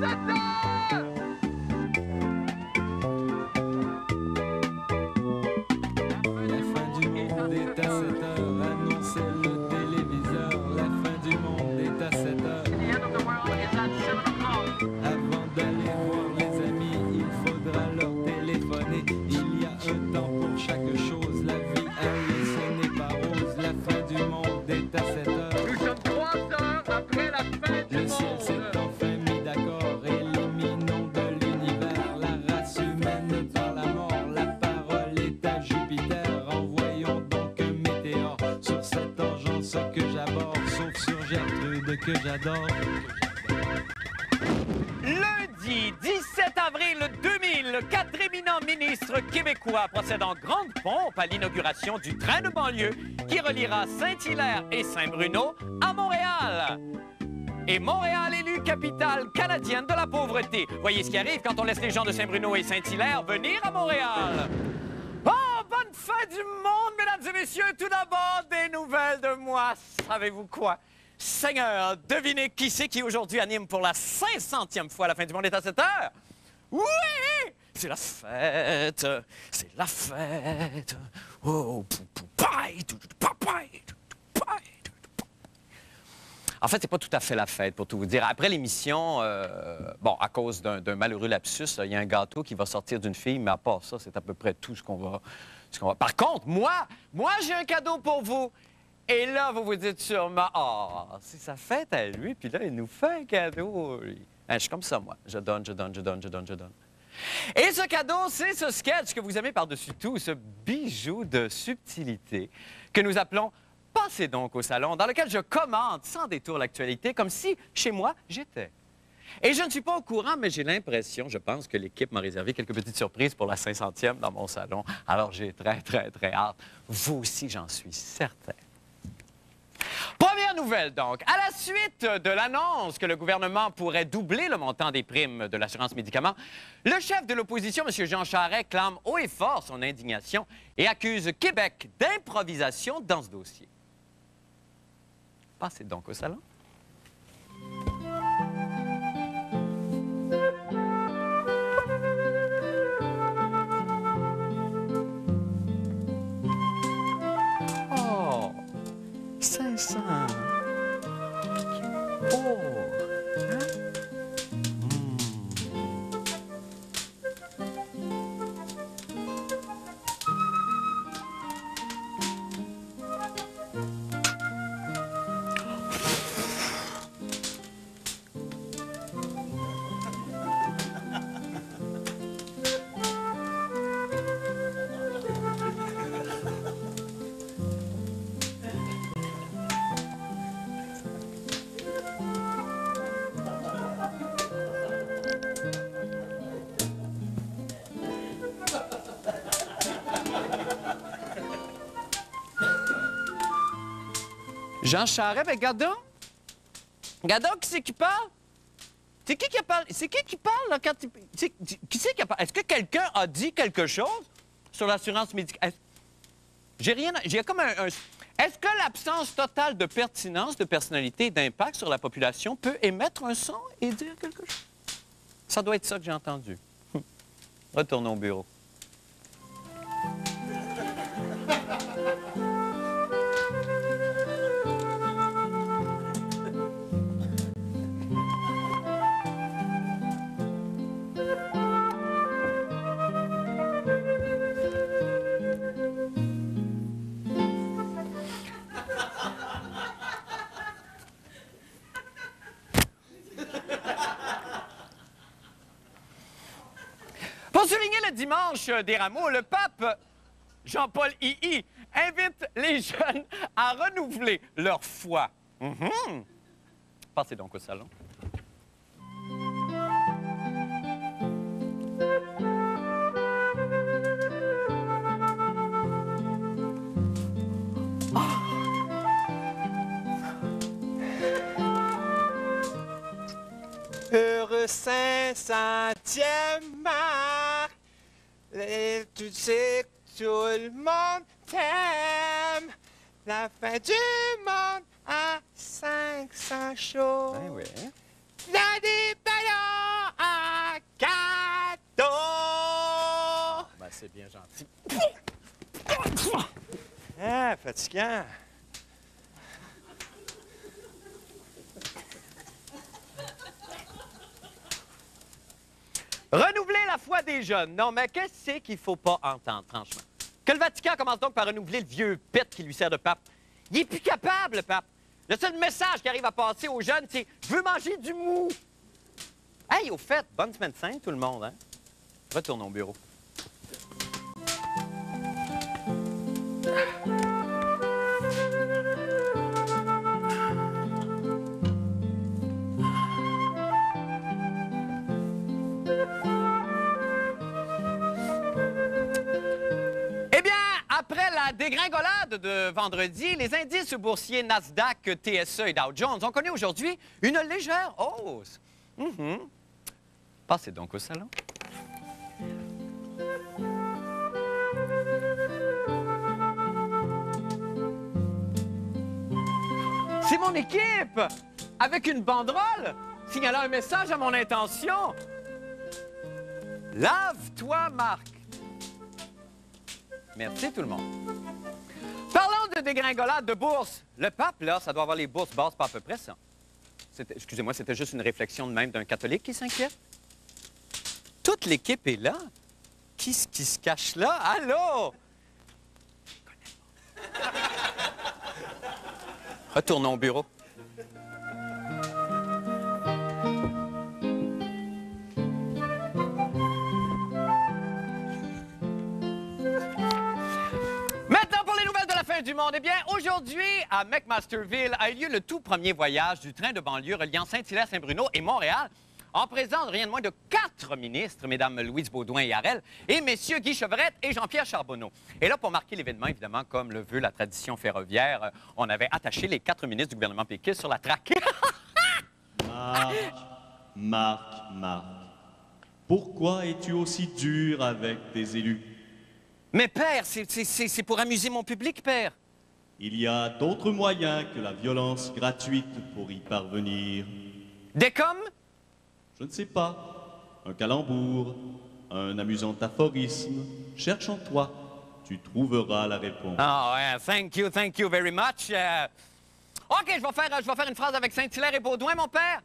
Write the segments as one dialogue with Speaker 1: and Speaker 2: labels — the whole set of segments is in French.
Speaker 1: La fin du monde est à 7 heures, annonçait le téléviseur. La fin du monde est à 7 heures. Avant d'aller voir les amis, il faudra leur téléphoner. Il y a un temps pour chaque chose, la vie, elle, ce n'est pas rose. La fin du monde est à 7 heures.
Speaker 2: Nous sommes 3 heures après la fin du
Speaker 1: Le ciel
Speaker 2: monde.
Speaker 1: s'est enfin mis d'accord, éliminons de l'univers la race humaine par la mort. La parole est à Jupiter, envoyons donc un météore sur cette engeance que j'aborde, sauf sur Gertrude que j'adore.
Speaker 3: Lundi 17 avril 2000, 4 éminents ministres québécois procèdent en grande pompe à l'inauguration du train de banlieue qui reliera Saint-Hilaire et Saint-Bruno à Montréal. Et Montréal élu capitale canadienne de la pauvreté. Voyez ce qui arrive quand on laisse les gens de Saint-Bruno et Saint-Hilaire venir à Montréal. Oh, bonne fin du monde, mesdames et messieurs. Tout d'abord, des nouvelles de moi. Savez-vous quoi? Seigneur, devinez qui c'est qui aujourd'hui anime pour la 500e fois la fin du monde est à 7 heures? Oui! C'est la fête! C'est la fête! Oh, en fait, c'est pas tout à fait la fête, pour tout vous dire. Après l'émission, bon, à cause d'un malheureux lapsus, il y a un gâteau qui va sortir d'une fille, mais à part ça, c'est à peu près tout ce qu'on va... Par contre, moi, j'ai un cadeau pour vous. Et là, vous vous dites sûrement, ah, c'est sa fête à lui, puis là, il nous fait un cadeau. Hein, je suis comme ça, moi. Je donne. Et ce cadeau, c'est ce sketch que vous aimez par-dessus tout, ce bijou de subtilité que nous appelons « Passez donc au salon », dans lequel je commente sans détour l'actualité, comme si, chez moi, j'étais. Et je ne suis pas au courant, mais j'ai l'impression, je pense, que l'équipe m'a réservé quelques petites surprises pour la 500e dans mon salon. Alors, j'ai très hâte. Vous aussi, j'en suis certain. Première nouvelle, donc. À la suite de l'annonce que le gouvernement pourrait doubler le montant des primes de l'assurance médicaments, le chef de l'opposition, M. Jean Charest, clame haut et fort son indignation et accuse Québec d'improvisation dans ce dossier. Passez donc au salon. Oh! 500. Oh! Hein? Jean Charest, ben Gadon? Gadon, qui c'est qui parle? C'est qui parle? C'est qui parle, là, quand il... Qui c'est qui parle? Est-ce que quelqu'un a dit quelque chose sur l'assurance médicale? J'ai rien... J'ai comme un... Est-ce que l'absence totale de pertinence, de personnalité et d'impact sur la population peut émettre un son et dire quelque chose? Ça doit être ça que j'ai entendu. Retournons au bureau. Pour souligner le dimanche des Rameaux, le pape Jean-Paul II invite les jeunes à renouveler leur foi. Passez donc au salon.
Speaker 4: Heureux 500e marque, tu sais que tout le monde t'aime. La fin du monde à 500 shows.
Speaker 3: Ben oui.
Speaker 4: Dans des ballons.
Speaker 3: bien gentil.
Speaker 4: Ah, fatigant.
Speaker 3: Renouveler la foi des jeunes. Non, mais qu'est-ce qu'il ne faut pas entendre, franchement? Que le Vatican commence donc par renouveler le vieux pet qui lui sert de pape. Il est plus capable, le pape. Le seul message qui arrive à passer aux jeunes, c'est « Je veux manger du mou ». Hey, au fait, bonne semaine sainte, tout le monde, hein? Retournons au bureau. Eh bien, après la dégringolade de vendredi, les indices boursiers Nasdaq, TSE et Dow Jones ont connu aujourd'hui une légère hausse. Passez donc au salon. C'est mon équipe! Avec une banderole signalant un message à mon intention. Lave-toi, Marc. Merci, tout le monde. Parlons de dégringolade de bourse. Le pape, là, ça doit avoir les bourses basses, pas à peu près ça. Excusez-moi, c'était juste une réflexion de même d'un catholique qui s'inquiète. Toute l'équipe est là. Qui se cache là? Allô? Retournons au bureau. Maintenant, pour les nouvelles de la fin du monde. Eh bien, aujourd'hui, à McMasterville, a eu lieu le tout premier voyage du train de banlieue reliant Saint-Hilaire-Saint-Bruno et Montréal, en présence de rien de moins de 4 ministres, Mesdames Louise Baudouin et Harel, et Messieurs Guy Chevrette et Jean-Pierre Charbonneau. Et là, pour marquer l'événement, évidemment, comme le veut la tradition ferroviaire, on avait attaché les 4 ministres du gouvernement péquiste sur la traque.
Speaker 5: Marc, pourquoi es-tu aussi dur avec tes élus?
Speaker 3: Mais père, c'est pour amuser mon public, père.
Speaker 5: Il y a d'autres moyens que la violence gratuite pour y parvenir.
Speaker 3: Des comme?
Speaker 5: Je ne sais pas. Un calembour, un amusant aphorisme. Cherche en toi. Tu trouveras la réponse.
Speaker 3: Ah, ouais, thank you very much. OK, je vais faire une phrase avec Saint-Hilaire et Baudouin, mon père.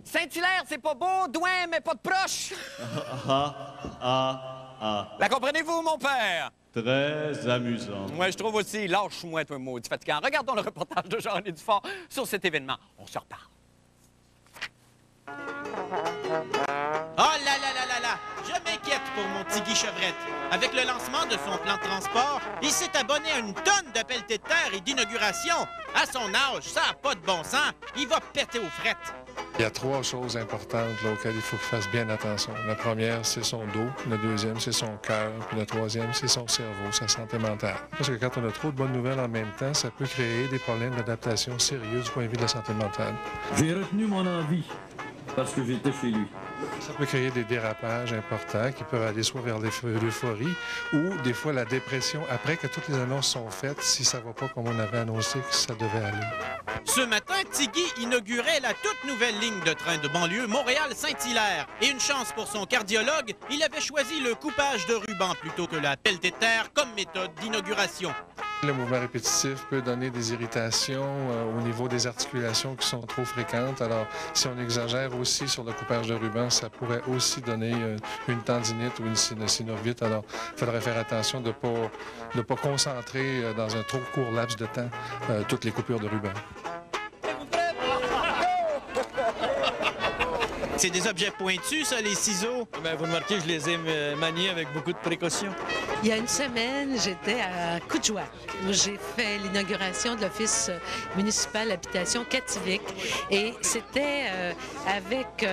Speaker 3: Saint-Hilaire, c'est pas Baudouin, mais pas de proche. La comprenez-vous, mon père?
Speaker 5: Très amusant.
Speaker 3: Moi, je trouve aussi. Lâche-moi, toi, maudit fatigant. Regardons le reportage de Jean-René Dufort sur cet événement. On se reparle.
Speaker 6: Oh là là là là là! Je m'inquiète pour mon petit Guy Chevrette. Avec le lancement de son plan de transport, il s'est abonné à une tonne de pelletés de terre et d'inauguration. À son âge, ça n'a pas de bon sens. Il va péter aux frettes.
Speaker 7: Il y a 3 choses importantes là, auxquelles il faut qu'il fasse bien attention. La première, c'est son dos. La deuxième, c'est son cœur. Puis la troisième, c'est son cerveau, sa santé mentale. Parce que quand on a trop de bonnes nouvelles en même temps, ça peut créer des problèmes d'adaptation sérieux du point de vue de la santé mentale.
Speaker 8: J'ai retenu mon envie parce que j'étais chez lui.
Speaker 7: Ça peut créer des dérapages importants qui peuvent aller soit vers l'euphorie ou des fois la dépression après que toutes les annonces sont faites si ça ne va pas comme on avait annoncé que ça devait aller.
Speaker 6: Ce matin, Tiggy inaugurait la toute nouvelle ligne de train de banlieue Montréal-Saint-Hilaire. Et une chance pour son cardiologue, il avait choisi le coupage de ruban plutôt que la pelletée de terre comme méthode d'inauguration.
Speaker 7: Le mouvement répétitif peut donner des irritations au niveau des articulations qui sont trop fréquentes. Alors, si on exagère aussi sur le coupage de ruban, ça pourrait aussi donner une tendinite ou une synovite. Alors, il faudrait faire attention de ne pas concentrer dans un trop court laps de temps toutes les coupures de ruban.
Speaker 6: C'est des objets pointus, ça, les ciseaux?
Speaker 8: Bien, vous remarquez, je les ai maniés avec beaucoup de précaution.
Speaker 9: Il y a une semaine, j'étais à Coudjoie, où j'ai fait l'inauguration de l'Office municipal d'habitation Kativik. Et c'était avec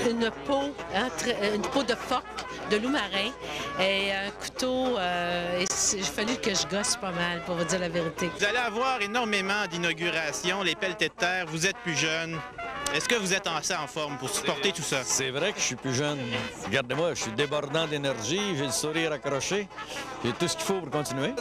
Speaker 9: une peau de phoque, de loup marin et un couteau. Et il a fallu que je gosse pas mal, pour vous dire la vérité.
Speaker 6: Vous allez avoir énormément d'inaugurations, les pelletés de terre, vous êtes plus jeune. Est-ce que vous êtes assez en forme pour supporter tout ça?
Speaker 8: C'est vrai que je suis plus jeune. Regardez-moi, je suis débordant d'énergie, j'ai le sourire accroché. J'ai tout ce qu'il faut pour continuer.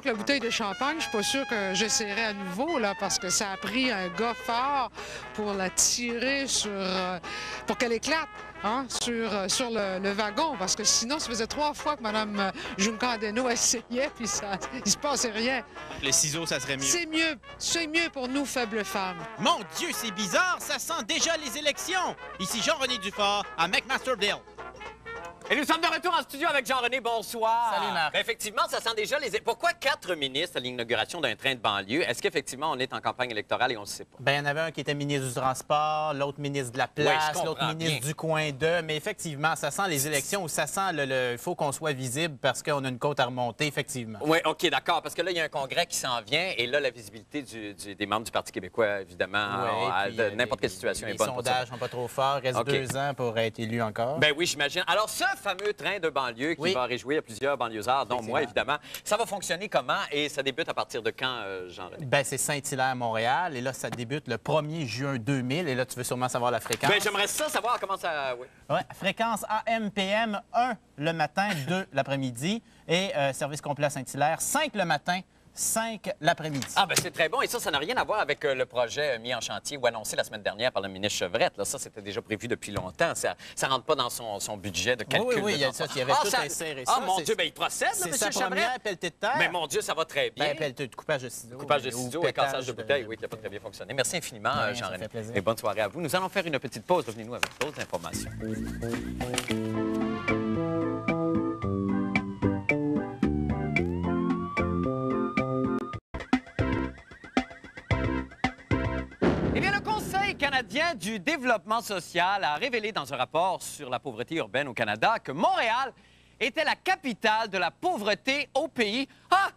Speaker 10: que la bouteille de champagne, je suis pas sûre que j'essaierai à nouveau, là, parce que ça a pris un gars fort pour la tirer pour qu'elle éclate. Hein, sur le wagon, parce que sinon, ça faisait 3 fois que Mme Juncadeno essayait, puis il se passait rien.
Speaker 6: Les ciseaux, ça serait mieux.
Speaker 10: C'est mieux pour nous, faibles femmes.
Speaker 6: Mon Dieu, c'est bizarre, ça sent déjà les élections. Ici Jean-René Dufort, à McMasterville.
Speaker 3: Et nous sommes de retour en studio avec Jean-René. Bonsoir.
Speaker 6: Salut, Marc.
Speaker 3: Effectivement, ça sent déjà les... Pourquoi 4 ministres à l'inauguration d'un train de banlieue? Est-ce qu'effectivement, on est en campagne électorale et on ne sait pas?
Speaker 6: Bien, il y en avait un qui était ministre du Transport, l'autre ministre de la Place,
Speaker 3: Oui,
Speaker 6: l'autre ministre
Speaker 3: bien.
Speaker 6: du coin d'eux. Mais effectivement, ça sent les élections, ça sent il faut qu'on soit visible parce qu'on a une côte à remonter, effectivement.
Speaker 3: Oui, OK, d'accord. Parce que là, il y a un congrès qui s'en vient et là, la visibilité des membres du Parti québécois, évidemment, n'importe quelle situation est bonne.
Speaker 6: Les sondages sont pas trop forts. Il reste 2 ans pour être élu encore.
Speaker 3: Ben oui, j'imagine. Alors, ce fameux train de banlieue qui va réjouir plusieurs banlieusards, dont moi, évidemment, ça va fonctionner comment et ça débute à partir de quand, Jean-René?
Speaker 6: Ben, c'est Saint-Hilaire, Montréal. Et là, ça débute le 1er juin 2000. Et là, tu veux sûrement savoir la fréquence.
Speaker 3: Ben, j'aimerais ça savoir comment ça... Oui.
Speaker 6: Ouais, fréquence AM/PM, 1 le matin, 2 l'après-midi. Et service complet à Saint-Hilaire, 5 le matin, 5 l'après-midi.
Speaker 3: Ah, ben c'est très bon. Et ça n'a rien à voir avec le projet mis en chantier ou annoncé la semaine dernière par le ministre Chevrette. Là, ça, c'était déjà prévu depuis longtemps. Ça ne rentre pas dans son budget de calcul.
Speaker 6: Oui, il y a ça. Il y avait tout inséré ça.
Speaker 3: Ah, mon Dieu, ben il procède, là,
Speaker 6: c'est
Speaker 3: M.
Speaker 6: sa
Speaker 3: Chevrette.
Speaker 6: première pelletée de terre.
Speaker 3: Mais mon Dieu, ça va très bien.
Speaker 6: Ben, coupage de ciseaux.
Speaker 3: Coupage de ciseaux et cassage de bouteilles, oui, qui n'a pas très bien fonctionné. Merci infiniment, Jean-René. Et bonne soirée à vous. Nous allons faire une petite pause. Revenez-nous avec d'autres informations. Eh bien, le Conseil canadien du développement social a révélé dans un rapport sur la pauvreté urbaine au Canada que Montréal était la capitale de la pauvreté au pays. Ah,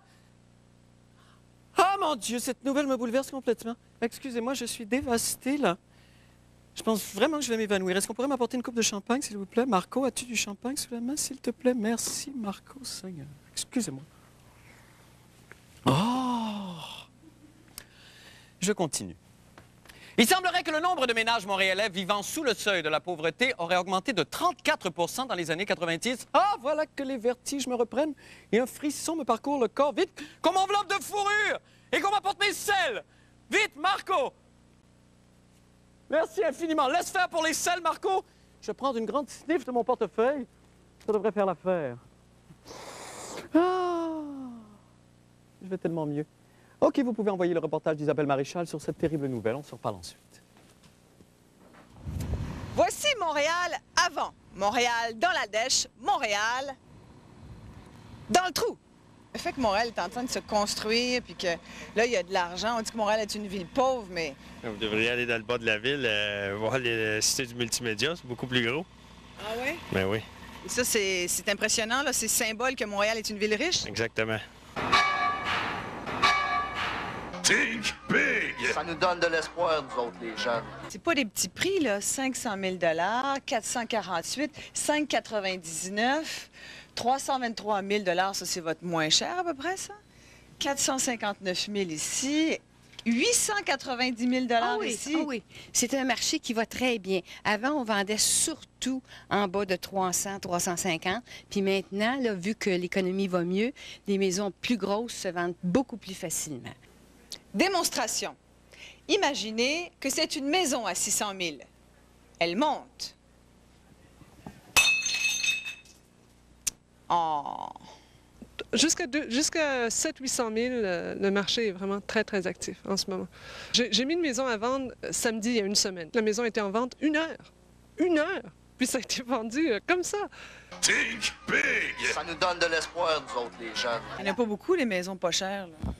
Speaker 3: mon Dieu, cette nouvelle me bouleverse complètement. Excusez-moi, je suis dévastée, là. Je pense vraiment que je vais m'évanouir. Est-ce qu'on pourrait m'apporter une coupe de champagne, s'il vous plaît? Marco, as-tu du champagne sous la main, s'il te plaît? Merci, Marco, Seigneur. Excusez-moi. Oh! Je continue. Il semblerait que le nombre de ménages montréalais vivant sous le seuil de la pauvreté aurait augmenté de 34 dans les années 90. Ah, voilà que les vertiges me reprennent et un frisson me parcourt le corps. Vite, qu'on m'enveloppe de fourrure et qu'on m'apporte mes selles. Vite, Marco! Merci infiniment. Laisse faire pour les selles, Marco. Je vais prendre une grande sniff de mon portefeuille. Ça devrait faire l'affaire. Ah! Je vais tellement mieux. OK, vous pouvez envoyer le reportage d'Isabelle Maréchal sur cette terrible nouvelle. On se reparle ensuite.
Speaker 11: Voici Montréal avant. Montréal dans la dèche. Montréal dans le trou. Le fait que Montréal est en train de se construire, puis que là, il y a de l'argent. On dit que Montréal est une ville pauvre, mais...
Speaker 12: Vous devriez aller dans le bas de la ville, voir les cités du multimédia. C'est beaucoup plus gros.
Speaker 11: Ah oui?
Speaker 12: Ben oui.
Speaker 11: Et ça, c'est impressionnant, là. C'est symbole que Montréal est une ville riche.
Speaker 12: Exactement.
Speaker 13: Think big! Ça nous donne de l'espoir, nous autres, les jeunes.
Speaker 11: C'est pas des petits prix, là. 500 000 448 599 323 000 ça, c'est votre moins cher, à peu près, ça? 459 000 ici. 890 000 ici.
Speaker 14: Ah oui, c'est un marché qui va très bien. Avant, on vendait surtout en bas de 300, 350. Puis maintenant, là, vu que l'économie va mieux, les maisons plus grosses se vendent beaucoup plus facilement.
Speaker 11: Démonstration. Imaginez que c'est une maison à 600 000. Elle monte. Oh.
Speaker 10: Jusqu'à 700-800 000, le marché est vraiment très, très actif en ce moment. J'ai mis une maison à vendre samedi, il y a une semaine. La maison était en vente 1 heure. 1 heure! Puis ça a été vendu comme ça.
Speaker 13: Think big! Ça nous donne de l'espoir, nous autres, les jeunes.
Speaker 11: Il n'y en a pas beaucoup, les maisons pas chères, là.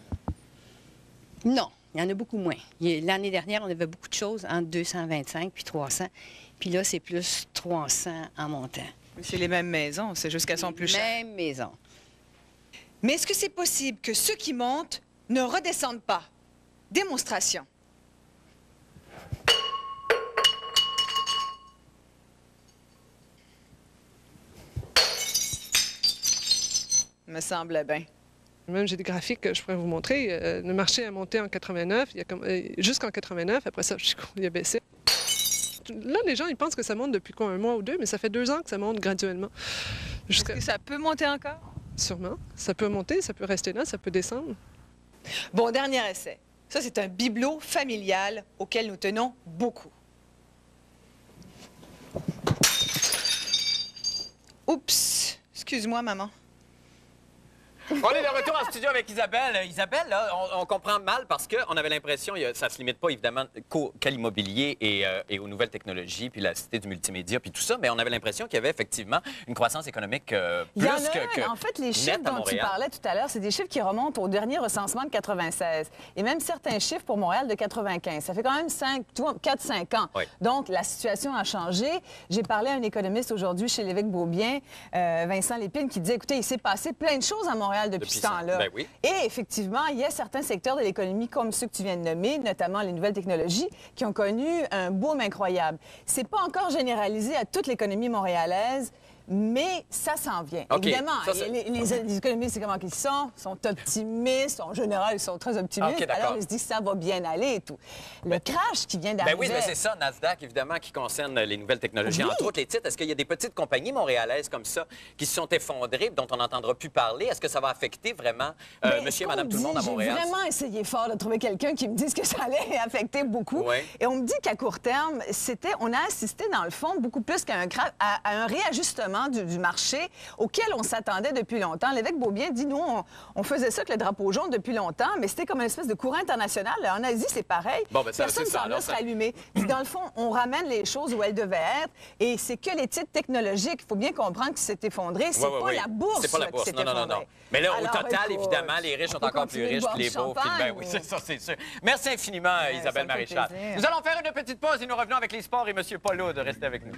Speaker 14: Non, il y en a beaucoup moins. L'année dernière, on avait beaucoup de choses entre 225 puis 300. Puis là, c'est plus 300 en montant.
Speaker 11: Mais c'est les mêmes maisons, c'est juste qu'elles sont plus chères.
Speaker 14: Mêmes maisons.
Speaker 11: Mais est-ce que c'est possible que ceux qui montent ne redescendent pas? Démonstration. Me semble bien.
Speaker 10: Même j'ai des graphiques que je pourrais vous montrer. Le marché a monté en 89, jusqu'en 89. Après ça, il a baissé. Là, les gens, ils pensent que ça monte depuis quoi, 1 mois ou 2, mais ça fait 2 ans que ça monte graduellement.
Speaker 11: Est-ce que ça peut monter encore?
Speaker 15: Sûrement. Ça peut monter, ça peut rester là, ça peut descendre.
Speaker 11: Bon, dernier essai. Ça, c'est un bibelot familial auquel nous tenons beaucoup. Oups! Excuse-moi, maman.
Speaker 3: On est de retour en studio avec Isabelle. Isabelle, là, on comprend mal parce qu'on avait l'impression, ça ne se limite pas évidemment qu'à l'immobilier et aux nouvelles technologies, puis la cité du multimédia, puis tout ça, mais on avait l'impression qu'il y avait effectivement une croissance économique plus que
Speaker 11: En fait, les chiffres dont tu parlais tout à l'heure, c'est des chiffres qui remontent au dernier recensement de 96 et même certains chiffres pour Montréal de 95. Ça fait quand même 4-5 ans.
Speaker 3: Oui.
Speaker 11: Donc, la situation a changé. J'ai parlé à un économiste aujourd'hui chez l'évêque Beaubien, Vincent Lépine, qui disait, écoutez, il s'est passé plein de choses à Montréal depuis ce temps-là.
Speaker 3: Ben oui.
Speaker 11: Et effectivement, il y a certains secteurs de l'économie, comme ceux que tu viens de nommer, notamment les nouvelles technologies, qui ont connu un boom incroyable. C'est pas encore généralisé à toute l'économie montréalaise, mais ça s'en vient.
Speaker 3: Okay.
Speaker 11: Évidemment,
Speaker 3: Ça,
Speaker 11: les économistes, c'est comment qu'ils sont optimistes. En général, ils sont très optimistes.
Speaker 3: Okay,
Speaker 11: alors, ils se disent que ça va bien aller et tout. Le crash qui vient d'arriver...
Speaker 3: Ben oui, mais c'est ça, Nasdaq, évidemment, qui concerne les nouvelles technologies.
Speaker 11: Oui.
Speaker 3: Entre autres, les titres. Est-ce qu'il y a des petites compagnies montréalaises comme ça qui se sont effondrées, dont on n'entendra plus parler? Est-ce que ça va affecter vraiment monsieur et madame tout le monde à Montréal?
Speaker 11: J'ai vraiment essayé fort de trouver quelqu'un qui me dise que ça allait affecter beaucoup.
Speaker 3: Oui.
Speaker 11: Et on me dit qu'à court terme, on a assisté, dans le fond, beaucoup plus qu'à un réajustement du marché auquel on s'attendait depuis longtemps. L'évêque Beaubien dit, nous, on faisait ça avec le drapeau jaune depuis longtemps, mais c'était comme une espèce de courant international. En Asie, c'est pareil.
Speaker 3: Bon, ben ça,
Speaker 11: personne
Speaker 3: c'est ça,
Speaker 11: semblait se rallumer. Puis dans le fond, on ramène les choses où elles devaient être, et c'est que les titres technologiques, il faut bien comprendre que c'est effondré. C'est pas la bourse
Speaker 3: C'est pas la
Speaker 11: qui
Speaker 3: bourse,
Speaker 11: s'est
Speaker 3: non.
Speaker 11: effondrée.
Speaker 3: Mais là,
Speaker 11: Alors,
Speaker 3: au total,
Speaker 11: écoute,
Speaker 3: évidemment, les riches sont encore plus riches, puis les pauvres. Ben oui, c'est ça, c'est sûr. Merci infiniment, Isabelle
Speaker 11: ça me fait
Speaker 3: Maréchal.
Speaker 11: plaisir.
Speaker 3: Nous allons faire une petite pause et nous revenons avec les sports et M. Paul Aude. Restez avec nous.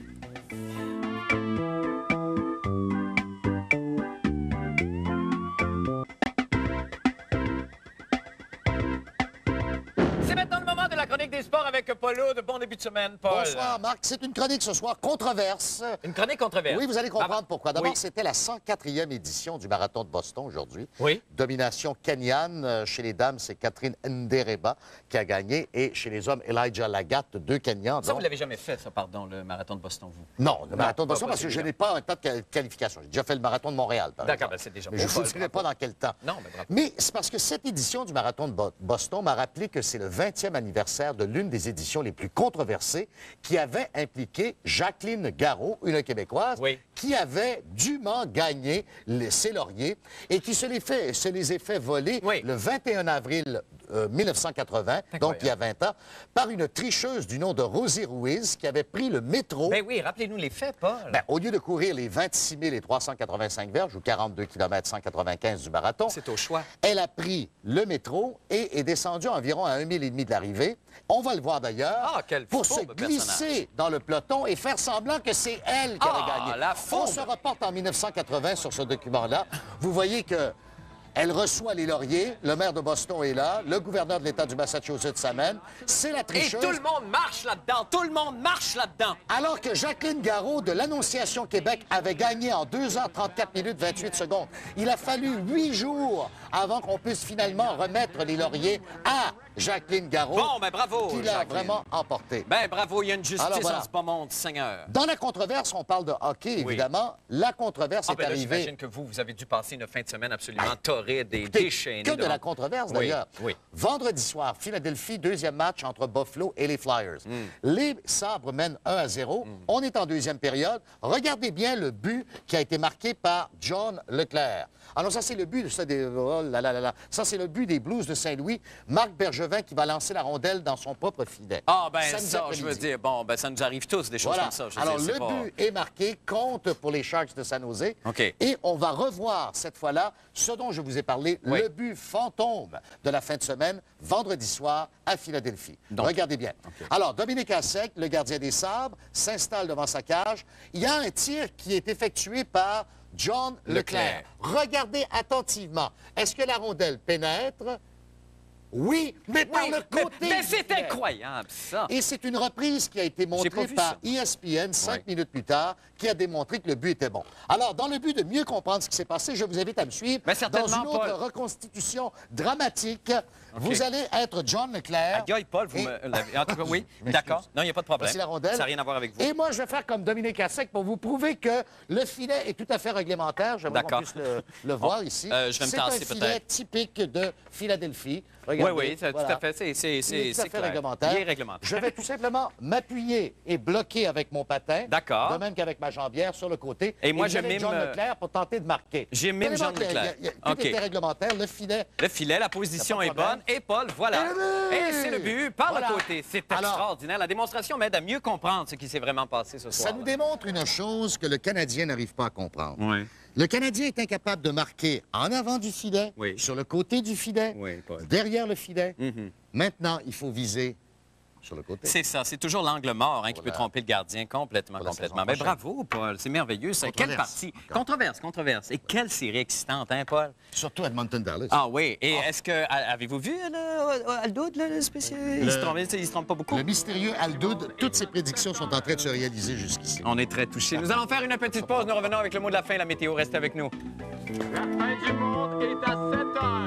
Speaker 3: C'est maintenant le moment de la chronique des sports avec Paul Aude. Bon début de semaine, Paul.
Speaker 16: Bonsoir, Marc. C'est une chronique ce soir controverse.
Speaker 3: Une chronique controverse.
Speaker 16: Oui, vous allez comprendre pourquoi. D'abord,
Speaker 3: Oui.
Speaker 16: c'était la 104e édition du Marathon de Boston aujourd'hui.
Speaker 3: Oui.
Speaker 16: Domination kenyane. Chez les dames, c'est Catherine Ndereba qui a gagné. Et chez les hommes, Elijah Lagat, 2 Kenyans.
Speaker 3: Ça, vous l'avez jamais fait, ça, pardon, le marathon de Boston, vous?
Speaker 16: Non, le Marathon de
Speaker 3: pas
Speaker 16: Boston, parce que je
Speaker 3: possible.
Speaker 16: n'ai pas un tas de qualification. J'ai déjà fait le Marathon de Montréal, par
Speaker 3: D'accord,
Speaker 16: exemple.
Speaker 3: ben c'est déjà
Speaker 16: Mais
Speaker 3: beau,
Speaker 16: je ne vous
Speaker 3: Paul,
Speaker 16: dirai pas dans quel temps.
Speaker 3: Non, mais bravo.
Speaker 16: Mais c'est parce que cette édition du Marathon de Boston m'a rappelé que c'est le 20e anniversaire de l'une des éditions les plus controversées qui avait impliqué Jacqueline Garraud, une Québécoise, qui avait dûment gagné ses lauriers et qui se les est fait voler le 21 avril 1980, donc il y a 20 ans, par une tricheuse du nom de Rosie Ruiz qui avait pris le métro.
Speaker 3: Ben oui, rappelez-nous les faits, Paul.
Speaker 16: Ben, au lieu de courir les 26 385 verges ou 42 km 195 du marathon,
Speaker 3: c'est au choix.
Speaker 16: Elle a pris le métro et est descendue environ à 1,5 mile de l'arrivée. On va le voir d'ailleurs, pour se glisser dans le peloton et faire semblant que c'est elle qui avait gagné. On se reporte en 1980 sur ce document-là. Vous voyez que elle reçoit les lauriers, le maire de Boston est là, le gouverneur de l'État du Massachusetts s'amène, c'est la tricheuse.
Speaker 3: Et tout le monde marche là-dedans, tout le monde marche là-dedans.
Speaker 16: Alors que Jacqueline Garraud de l'Annonciation Québec avait gagné en 2h34 minutes 28 secondes. Il a fallu 8 jours avant qu'on puisse finalement remettre les lauriers à Jacqueline Garraud.
Speaker 3: Bon, ben bravo,
Speaker 16: qui l'a
Speaker 3: Jacqueline.
Speaker 16: vraiment emporté.
Speaker 3: Ben bravo, il y a une justice
Speaker 16: Alors, voilà.
Speaker 3: en ce bas monde, Seigneur.
Speaker 16: Dans la controverse, on parle de hockey, évidemment. La controverse est
Speaker 3: Ben là,
Speaker 16: arrivée...
Speaker 3: j'imagine que vous avez dû passer une fin de semaine absolument torride et déchaînée.
Speaker 16: Que de la controverse, d'ailleurs.
Speaker 3: Oui.
Speaker 16: Vendredi soir, Philadelphie, deuxième match entre Buffalo et les Flyers. Les Sabres mènent 1-0. On est en deuxième période. Regardez bien le but qui a été marqué par John Leclerc. Alors ça, c'est le but Ça, c'est le but des Blues de Saint-Louis. Marc Bergevin qui va lancer la rondelle dans son propre filet.
Speaker 3: Ah, ben
Speaker 16: Samedi
Speaker 3: ça, je
Speaker 16: après-midi.
Speaker 3: veux dire, bon, ben ça nous arrive tous, des choses
Speaker 16: Voilà.
Speaker 3: comme ça. Je veux
Speaker 16: Alors,
Speaker 3: dire, c'est
Speaker 16: le but est marqué, compte pour les Sharks de San Jose.
Speaker 3: OK.
Speaker 16: Et on va revoir cette fois-là ce dont je vous ai parlé, le but fantôme de la fin de semaine, vendredi soir à Philadelphie.
Speaker 3: Donc,
Speaker 16: regardez bien. Alors, Dominique Hasek, le gardien des Sabres, s'installe devant sa cage. Il y a un tir qui est effectué par John Leclerc. Regardez attentivement. Est-ce que la rondelle pénètre? Oui, mais par le côté
Speaker 3: mais
Speaker 16: du
Speaker 3: c'est
Speaker 16: filet.
Speaker 3: incroyable, ça.
Speaker 16: Et c'est une reprise qui a été montrée
Speaker 3: pas vu
Speaker 16: par
Speaker 3: ça.
Speaker 16: ESPN 5 minutes plus tard, qui a démontré que le but était bon. Alors, dans le but de mieux comprendre ce qui s'est passé, je vous invite à me suivre
Speaker 3: Mais
Speaker 16: dans
Speaker 3: certainement,
Speaker 16: une autre
Speaker 3: Paul.
Speaker 16: reconstitution dramatique. Vous allez être John Leclerc.
Speaker 3: Aïe, Paul, vous me l'avez... En tout cas, oui, d'accord. Non, il n'y a pas de problème.
Speaker 16: Voici la rondelle.
Speaker 3: Ça n'a rien à voir avec vous.
Speaker 16: Et moi, je vais faire comme Dominique Assec pour vous prouver que le filet est tout à fait réglementaire. J'aimerais qu'on puisse le voir ici.
Speaker 3: Je vais me tasser
Speaker 16: C'est un filet
Speaker 3: peut-être.
Speaker 16: typique de Philadelphie.
Speaker 3: Oui,
Speaker 16: Regardez,
Speaker 3: oui, tout
Speaker 16: voilà.
Speaker 3: à fait.
Speaker 16: Il est
Speaker 3: C'est
Speaker 16: tout à fait
Speaker 3: clair.
Speaker 16: réglementaire.
Speaker 3: Il est réglementaire.
Speaker 16: Je vais tout simplement m'appuyer et bloquer avec mon patin.
Speaker 3: D'accord.
Speaker 16: De même qu'avec ma jambière sur le côté.
Speaker 3: Et moi,
Speaker 16: vous
Speaker 3: je
Speaker 16: allez
Speaker 3: mime...
Speaker 16: John Leclerc pour tenter de marquer.
Speaker 3: J'ai mime
Speaker 16: Tenez-moi
Speaker 3: John
Speaker 16: que
Speaker 3: Leclerc.
Speaker 16: Tout
Speaker 3: OK.
Speaker 16: était réglementaire. Le filet.
Speaker 3: Le filet, la position
Speaker 16: Pas de
Speaker 3: est bonne.
Speaker 16: problème.
Speaker 3: Et Paul, voilà.
Speaker 16: Et le but!
Speaker 3: Et c'est le but par
Speaker 16: Voilà.
Speaker 3: le côté. C'est
Speaker 16: Alors-
Speaker 3: extraordinaire. La démonstration m'aide à mieux comprendre ce qui s'est vraiment passé ce soir.
Speaker 16: Ça nous démontre une chose que le Canadien n'arrive pas à comprendre.
Speaker 3: Oui.
Speaker 16: Le Canadien est incapable de marquer en avant du filet,
Speaker 3: Oui.
Speaker 16: sur le côté du filet,
Speaker 3: Oui, Paul.
Speaker 16: derrière le filet.
Speaker 3: Mhm.
Speaker 16: Maintenant, il faut viser sur le côté.
Speaker 3: C'est ça, c'est toujours l'angle mort qui peut tromper le gardien complètement.
Speaker 16: Voilà,
Speaker 3: Mais
Speaker 16: prochaine.
Speaker 3: bravo, Paul, c'est merveilleux. Ça. Quelle
Speaker 16: Controverse.
Speaker 3: partie? Controverse. Et quelle série excitante, hein, Paul?
Speaker 16: Surtout Edmonton Dallas.
Speaker 3: Ah oui, et est-ce que... Avez-vous vu Aldoud, le spécial? Il se trompe pas beaucoup.
Speaker 16: Le mystérieux Aldoud, toutes ses prédictions sont en train de se réaliser jusqu'ici.
Speaker 3: On est très touchés. Nous allons faire une petite pause. Nous revenons avec le mot de la fin, la météo. Restez avec nous.
Speaker 2: La fin du monde est à 7 heures.